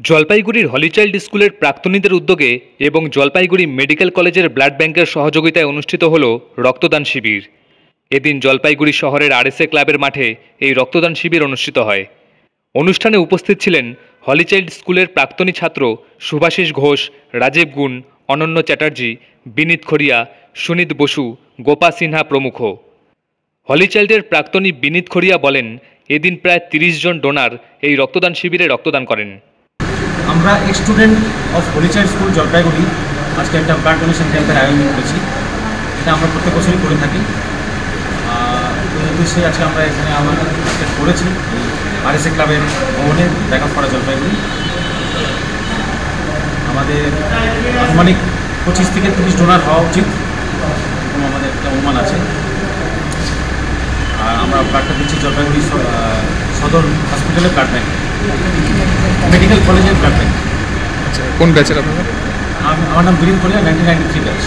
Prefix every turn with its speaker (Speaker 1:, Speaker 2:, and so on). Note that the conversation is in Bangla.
Speaker 1: জলপাইগুড়ির হলিচাইল্ড স্কুলের প্রাক্তনীদের উদ্যোগে এবং জলপাইগুড়ি মেডিকেল কলেজের ব্লাড ব্যাংকের সহযোগিতায় অনুষ্ঠিত হল রক্তদান শিবির। এদিন জলপাইগুড়ি শহরের আরএসএ ক্লাবের মাঠে এই রক্তদান শিবির অনুষ্ঠিত হয়। অনুষ্ঠানে উপস্থিত ছিলেন হলিচাইল্ড স্কুলের প্রাক্তনী ছাত্র শুভাশিস ঘোষ, রাজীব গুণ, অনন্য চ্যাটার্জি, বিনীত খড়িয়া, সুনীত বসু, গোপা সিনহা প্রমুখ। হলিচাইল্ডের প্রাক্তনী বিনীত খড়িয়া বলেন, এদিন প্রায় 30 জন ডোনার এই রক্তদান শিবিরে রক্তদান করেন।
Speaker 2: আমরা student of Holy Child school Jalpaiguri আজকে একটা ব্লাড ডোনেশন ক্যাম্পের আয়োজন করেছি। এটা আমরা প্রত্যেক বছরই করে থাকি। এই উদ্দেশ্যে আজকে আমরা এখানে আমরা করেছি আরএসএ ক্লাবের ভবনে ব্যাকআপ করা জলপাইগুড়ি। আমাদের আনুমানিক 25 থেকে 30 ডোনার হওয়া উচিত, এরকম আমাদের একটা অনুমান আছে। আর আমরা ব্লাডটা দিচ্ছি জলপাইগুড়ি সদর হসপিটালের ব্লাড ব্যাংক, মেডিকেল কলেজের ব্লাড ব্যাংক।
Speaker 3: আচ্ছা, কোন ব্যাচের আপনারা?
Speaker 2: আমার নাম বিনীত খড়িয়া, 1993 ব্যাচ।